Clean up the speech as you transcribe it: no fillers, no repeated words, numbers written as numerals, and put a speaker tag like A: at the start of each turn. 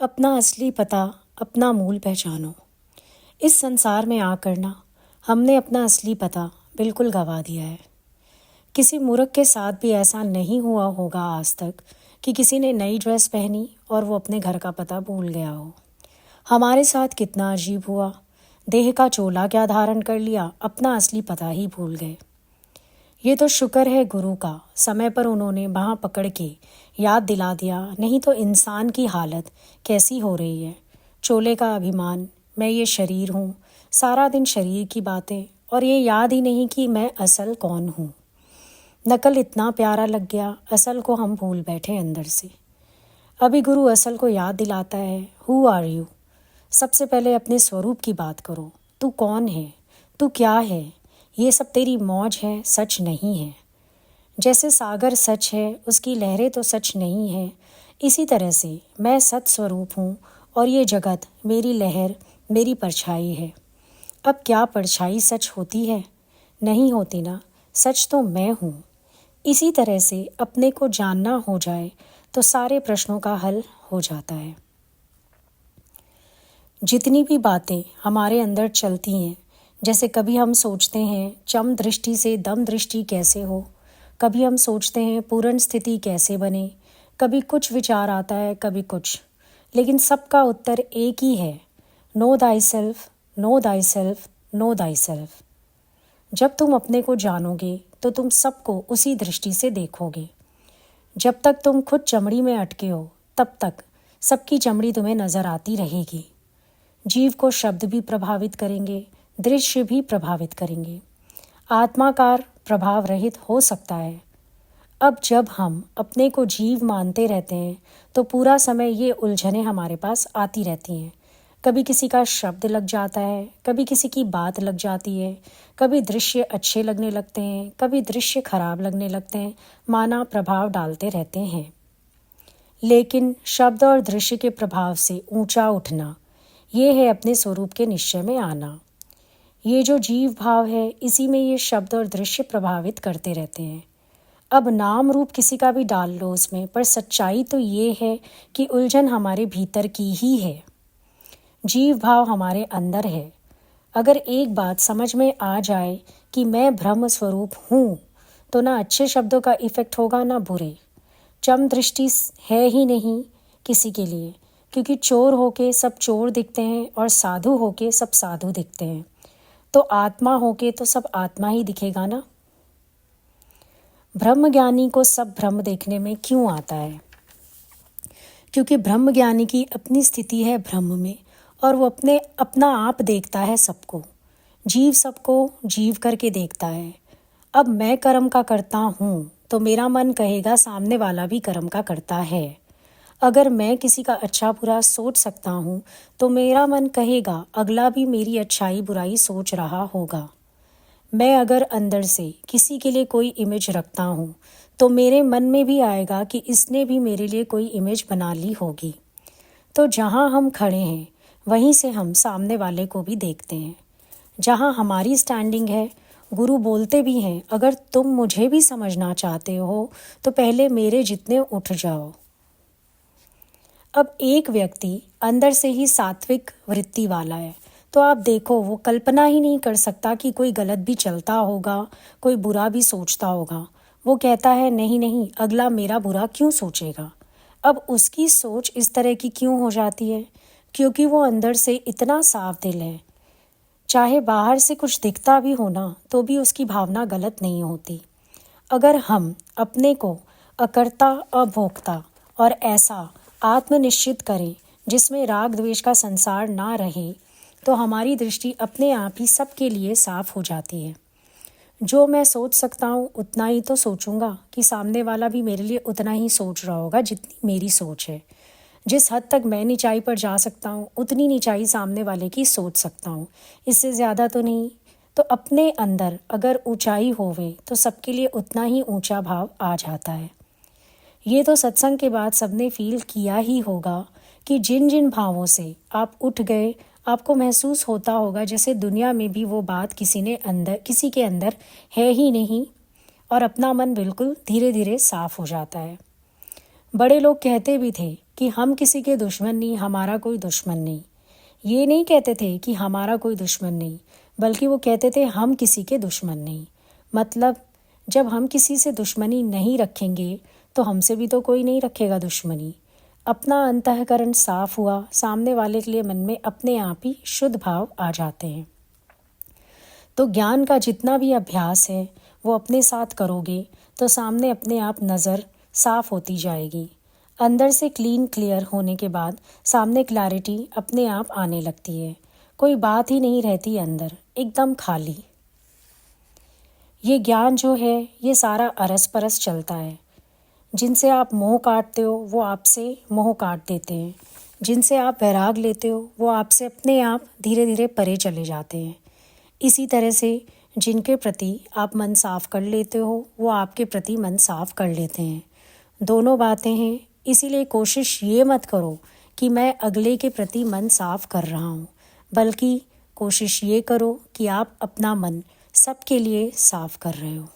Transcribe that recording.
A: अपना असली पता, अपना मूल पहचानो। इस संसार में आकर ना हमने अपना असली पता बिल्कुल गंवा दिया है। किसी मूर्ख के साथ भी ऐसा नहीं हुआ होगा आज तक कि किसी ने नई ड्रेस पहनी और वो अपने घर का पता भूल गया हो। हमारे साथ कितना अजीब हुआ, देह का चोला क्या धारण कर लिया, अपना असली पता ही भूल गए। ये तो शुक्र है गुरु का, समय पर उन्होंने बाँह पकड़ के याद दिला दिया, नहीं तो इंसान की हालत कैसी हो रही है। चोले का अभिमान, मैं ये शरीर हूँ, सारा दिन शरीर की बातें, और ये याद ही नहीं कि मैं असल कौन हूँ। नकल इतना प्यारा लग गया, असल को हम भूल बैठे अंदर से। अभी गुरु असल को याद दिलाता है, हु आर यू। सबसे पहले अपने स्वरूप की बात करो। तू कौन है, तू क्या है। ये सब तेरी मौज है, सच नहीं है। जैसे सागर सच है, उसकी लहरें तो सच नहीं है, इसी तरह से मैं सत स्वरूप हूँ और ये जगत मेरी लहर, मेरी परछाई है। अब क्या परछाई सच होती है? नहीं होती ना, सच तो मैं हूँ। इसी तरह से अपने को जानना हो जाए तो सारे प्रश्नों का हल हो जाता है। जितनी भी बातें हमारे अंदर चलती हैं, जैसे कभी हम सोचते हैं चम दृष्टि से दम दृष्टि कैसे हो, कभी हम सोचते हैं पूर्ण स्थिति कैसे बने, कभी कुछ विचार आता है, कभी कुछ, लेकिन सबका उत्तर एक ही है, no thy self, no thy self, no thy self. जब तुम अपने को जानोगे तो तुम सबको उसी दृष्टि से देखोगे। जब तक तुम खुद चमड़ी में अटके हो तब तक सबकी चमड़ी तुम्हें नजर आती रहेगी। जीव को शब्द भी प्रभावित करेंगे, दृश्य भी प्रभावित करेंगे। आत्माकार प्रभाव रहित हो सकता है। अब जब हम अपने को जीव मानते रहते हैं तो पूरा समय ये उलझनें हमारे पास आती रहती हैं। कभी किसी का शब्द लग जाता है, कभी किसी की बात लग जाती है, कभी दृश्य अच्छे लगने लगते हैं, कभी दृश्य खराब लगने लगते हैं, माना प्रभाव डालते रहते हैं। लेकिन शब्द और दृश्य के प्रभाव से ऊंचा उठना, ये है अपने स्वरूप के निश्चय में आना। ये जो जीव भाव है, इसी में ये शब्द और दृश्य प्रभावित करते रहते हैं। अब नाम रूप किसी का भी डाल लो उसमें, पर सच्चाई तो ये है कि उलझन हमारे भीतर की ही है। जीव भाव हमारे अंदर है। अगर एक बात समझ में आ जाए कि मैं ब्रह्म स्वरूप हूँ, तो ना अच्छे शब्दों का इफेक्ट होगा ना बुरे। चम दृष्टि है ही नहीं किसी के लिए, क्योंकि चोर होके सब चोर दिखते हैं और साधु होके सब साधु दिखते हैं। तो आत्मा होके तो सब आत्मा ही दिखेगा ना। ब्रह्म ज्ञानी को सब ब्रह्म देखने में क्यों आता है? क्योंकि ब्रह्म ज्ञानी की अपनी स्थिति है ब्रह्म में, और वो अपना आप देखता है सबको। जीव सबको जीव करके देखता है। अब मैं कर्म का करता हूँ तो मेरा मन कहेगा सामने वाला भी कर्म का करता है। अगर मैं किसी का अच्छा बुरा सोच सकता हूँ तो मेरा मन कहेगा अगला भी मेरी अच्छाई बुराई सोच रहा होगा। मैं अगर अंदर से किसी के लिए कोई इमेज रखता हूँ तो मेरे मन में भी आएगा कि इसने भी मेरे लिए कोई इमेज बना ली होगी। तो जहाँ हम खड़े हैं वहीं से हम सामने वाले को भी देखते हैं। जहाँ हमारी स्टैंडिंग है, गुरु बोलते भी हैं, अगर तुम मुझे भी समझना चाहते हो तो पहले मेरे जितने उठ जाओ। अब एक व्यक्ति अंदर से ही सात्विक वृत्ति वाला है, तो आप देखो वो कल्पना ही नहीं कर सकता कि कोई गलत भी चलता होगा, कोई बुरा भी सोचता होगा। वो कहता है नहीं नहीं, अगला मेरा बुरा क्यों सोचेगा। अब उसकी सोच इस तरह की क्यों हो जाती है? क्योंकि वो अंदर से इतना साफ दिल है। चाहे बाहर से कुछ दिखता भी हो ना, तो भी उसकी भावना गलत नहीं होती। अगर हम अपने को अकर्ता, अभोक्ता और ऐसा आत्मनिश्चित करें जिसमें राग द्वेष का संसार ना रहे, तो हमारी दृष्टि अपने आप ही सबके लिए साफ हो जाती है। जो मैं सोच सकता हूँ उतना ही तो सोचूंगा कि सामने वाला भी मेरे लिए उतना ही सोच रहा होगा जितनी मेरी सोच है। जिस हद तक मैं नीचाई पर जा सकता हूँ उतनी नीचाई सामने वाले की सोच सकता हूँ, इससे ज़्यादा तो नहीं। तो अपने अंदर अगर ऊंचाई होवे तो सबके लिए उतना ही ऊंचा भाव आ जाता है। ये तो सत्संग के बाद सबने फील किया ही होगा कि जिन जिन भावों से आप उठ गए, आपको महसूस होता होगा जैसे दुनिया में भी वो बात किसी के अंदर है ही नहीं, और अपना मन बिल्कुल धीरे धीरे साफ हो जाता है। बड़े लोग कहते भी थे कि हम किसी के दुश्मन नहीं, हमारा कोई दुश्मन नहीं। ये नहीं कहते थे कि हमारा कोई दुश्मन नहीं, बल्कि वो कहते थे हम किसी के दुश्मन नहीं। मतलब जब हम किसी से दुश्मनी नहीं रखेंगे तो हमसे भी तो कोई नहीं रखेगा दुश्मनी। अपना अंतःकरण साफ हुआ, सामने वाले के लिए मन में अपने आप ही शुद्ध भाव आ जाते हैं। तो ज्ञान का जितना भी अभ्यास है वो अपने साथ करोगे तो सामने अपने आप नज़र साफ होती जाएगी। अंदर से क्लियर होने के बाद सामने क्लैरिटी अपने आप आने लगती है। कोई बात ही नहीं रहती अंदर, एकदम खाली। ये ज्ञान जो है ये सारा अरस परस चलता है। जिनसे आप मोह काटते हो वो आपसे मोह काट देते हैं। जिनसे आप वैराग लेते हो वो आपसे अपने आप धीरे धीरे परे चले जाते हैं। इसी तरह से जिनके प्रति आप मन साफ कर लेते हो वो आपके प्रति मन साफ कर लेते हैं। दोनों बातें हैं, इसीलिए कोशिश ये मत करो कि मैं अगले के प्रति मन साफ कर रहा हूँ, बल्कि कोशिश ये करो कि आप अपना मन सबके लिए साफ कर रहे हो।